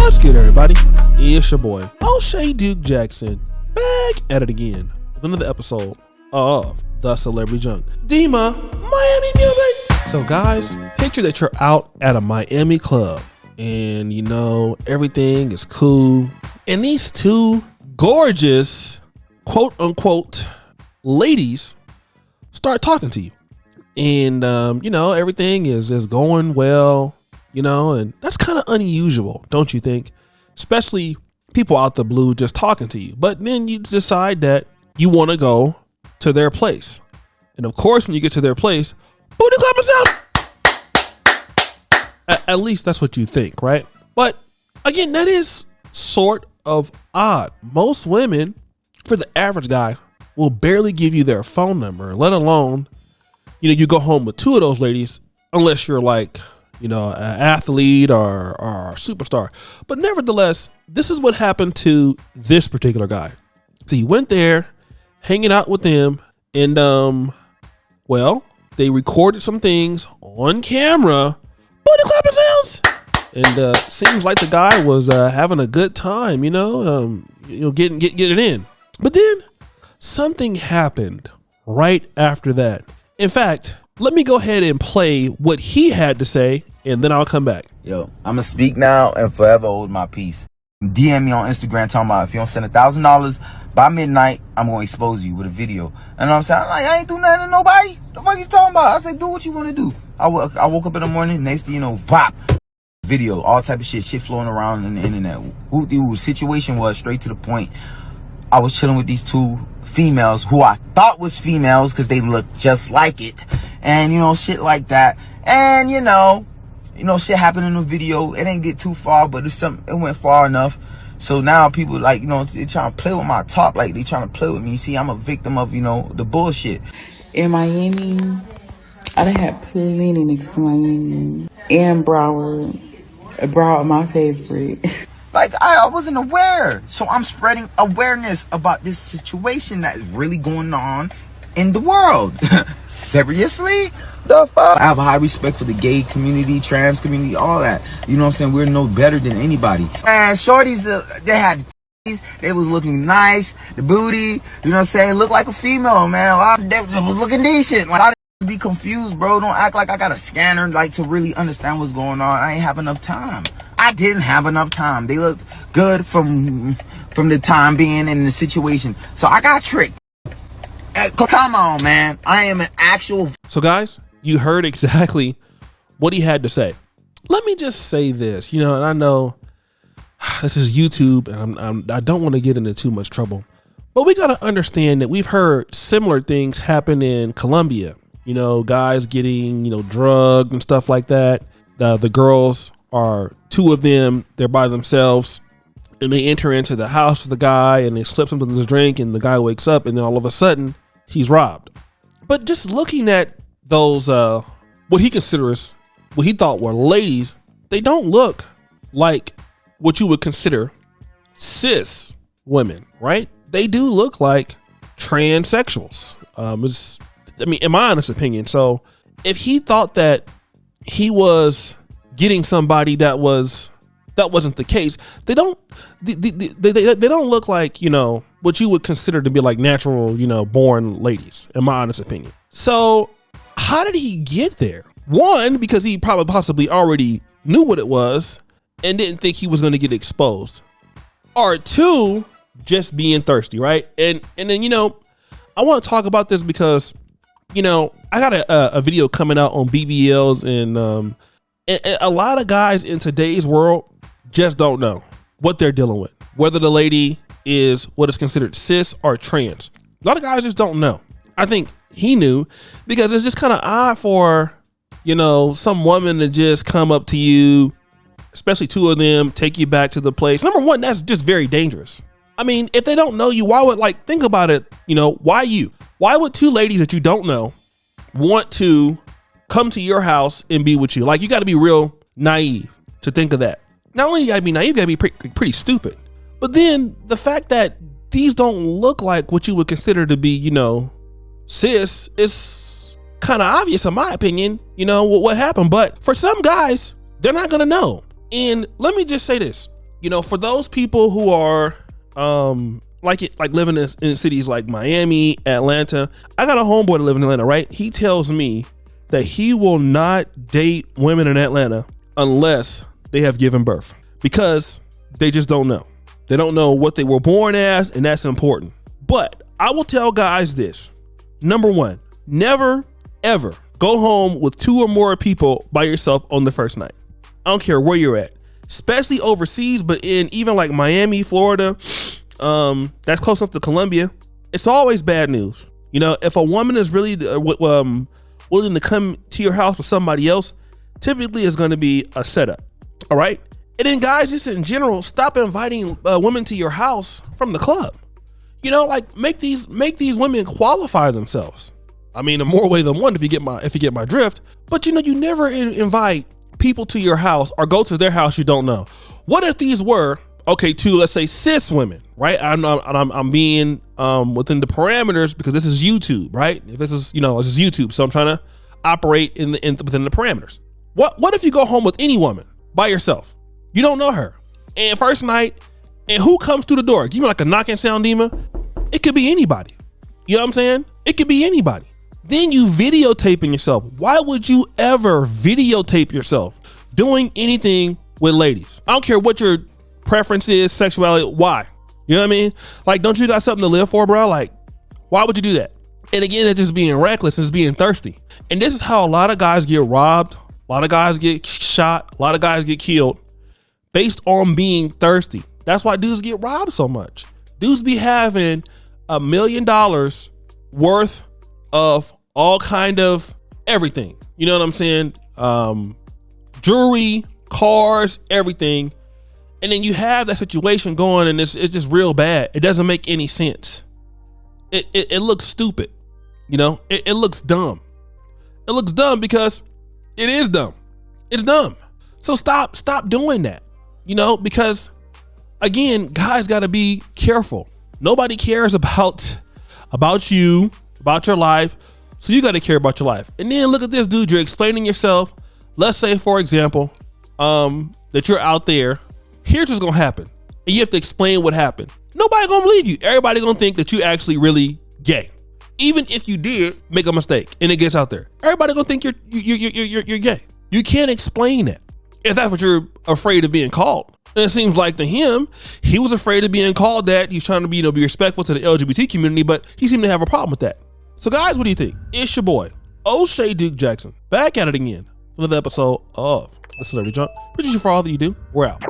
What's good, everybody? It's your boy, O'Shea Duke Jackson, back at it again with another episode of The Celebrity Junk. Dima, Miami Music. So guys, picture that you're out at a Miami club and you know, everything is cool. And these two gorgeous, quote unquote, ladies start talking to you. And, you know, everything is going well. You know, and that's kind of unusual, don't you think? Especially people out the blue just talking to you. But then you decide that you want to go to their place. And of course, when you get to their place, booty clapping sound. At least that's what you think, right? But again, that is sort of odd. Most women, for the average guy, will barely give you their phone number, let alone, you know, you go home with two of those ladies, unless you're like, you know, an athlete or a superstar. But nevertheless, this is what happened to this particular guy. So he went there, hanging out with them, and well, they recorded some things on camera. Booty clapping sounds. And seems like the guy was having a good time, you know, getting it in. But then something happened right after that. In fact, let me go ahead and play what he had to say, and then I'll come back. Yo, I'ma speak now and forever hold my peace. DM me on Instagram talking about if you don't send $1,000 by midnight, I'm gonna expose you with a video. And I'm saying, like, I ain't do nothing to nobody. The fuck you talking about? I said, do what you want to do. I woke up in the morning, next thing you know, pop, video, all type of shit flowing around in the internet. The situation was straight to the point. I was chilling with these two females who I thought was females because they looked just like it. And, you know, shit like that. And, you know, shit happened in the video. It ain't get too far, but it went far enough. So now people, like, you know, they trying to play with my talk. Like, they trying to play with me. You see, I'm a victim of, you know, the bullshit. In Miami, I done had plenty niggas from Miami. And Broward. Broward, my favorite. Like, I wasn't aware. So I'm spreading awareness about this situation that is really going on in the world. Seriously? The fuck? I have a high respect for the gay community, trans community, all that. You know what I'm saying? We're no better than anybody. Man, shorties, they had titties, they was looking nice, the booty, you know what I'm saying? Looked like a female, man. A lot of them was looking decent. Like, a lot of be confused, bro. Don't act like I got a scanner, like, to really understand what's going on. I ain't have enough time. I didn't have enough time. They looked good from the time being in the situation. So I got tricked. Come on, man. I am an actual... So guys, you heard exactly what he had to say. Let me just say this, you know, and I know this is YouTube and I don't want to get into too much trouble, but we got to understand that we've heard similar things happen in Colombia. You know, guys getting, you know, drugged and stuff like that. The girls are two of them. They're by themselves and they enter into the house of the guy and they slip something in his drink and the guy wakes up and then all of a sudden he's robbed. But just looking at those, what he thought were ladies, they don't look like what you would consider cis women, right? They do look like transsexuals. In my honest opinion. So if he thought that he was getting somebody that wasn't the case, they don't look like, you know, what you would consider to be like natural, you know, born ladies, in my honest opinion. So how did he get there? One, because he probably possibly already knew what it was and didn't think he was going to get exposed. Or two, just being thirsty, right? And then, you know, I want to talk about this because, you know, I got a video coming out on BBLs and a lot of guys in today's world just don't know what they're dealing with, whether the lady is what is considered cis or trans. A lot of guys just don't know. I think he knew because it's just kind of odd for, you know, some woman to just come up to you, especially two of them, take you back to the place. Number one, that's just very dangerous. I mean, if they don't know you, why would, like, think about it, you know, why you? Why would two ladies that you don't know want to come to your house and be with you? Like, you got to be real naive to think of that. Not only you got to be naive, you got to be pretty stupid. But then the fact that these don't look like what you would consider to be, you know, cis is kind of obvious in my opinion, you know, what happened. But for some guys, they're not going to know. And let me just say this. You know, for those people who are like living in cities like Miami, Atlanta. I got a homeboy that lives in Atlanta, right? He tells me that he will not date women in Atlanta unless they have given birth, because they just don't know. They don't know what they were born as, and that's important. But I will tell guys this. Number one, never, ever go home with 2 or more people by yourself on the first night. I don't care where you're at, especially overseas, but in even like Miami, Florida, that's close up to Colombia, it's always bad news. You know, if a woman is really willing to come to your house with somebody else, typically it's going to be a setup. All right. And then guys, just in general, stop inviting women to your house from the club. You know, like make these women qualify themselves. I mean, in more way than one, if you get my drift. But you know, you never invite people to your house or go to their house you don't know. What if these were, okay, 2, let's say cis women, right? I'm being within the parameters because this is YouTube, right? If this is, you know, this is YouTube, so I'm trying to operate within the parameters. What if you go home with any woman by yourself? You don't know her, and first night, and who comes through the door? Give me like a knocking sound, Dima. It could be anybody. You know what I'm saying? It could be anybody. Then you videotaping yourself. Why would you ever videotape yourself doing anything with ladies? I don't care what your preference is, sexuality. Why? You know what I mean? Like, don't you got something to live for, bro? Like, why would you do that? And again, it's just being reckless. It's being thirsty. And this is how a lot of guys get robbed. A lot of guys get shot. A lot of guys get killed based on being thirsty. That's why dudes get robbed so much. Dudes be having $1 million worth of all kind of everything. You know what I'm saying? Jewelry, cars, everything. And then you have that situation going, and it's just real bad. It doesn't make any sense. It looks stupid. You know, it looks dumb. It looks dumb because it is dumb. It's dumb. So stop doing that. You know, because again, guys got to be careful. Nobody cares about you, about your life. So you got to care about your life. And then look at this, dude. You're explaining yourself. Let's say, for example, that you're out there. Here's what's gonna happen, and you have to explain what happened. Nobody gonna believe you. Everybody gonna think that you actually really gay, even if you did make a mistake and it gets out there. Everybody gonna think you're gay. You can't explain that if that's what you're afraid of being called. And it seems like to him, he was afraid of being called that. He's trying to be respectful to the LGBT community, but he seemed to have a problem with that. So guys, what do you think? It's your boy, O'Shea Duke Jackson, back at it again. Another episode of The Celebrity Junk. Appreciate you for all that you do. We're out.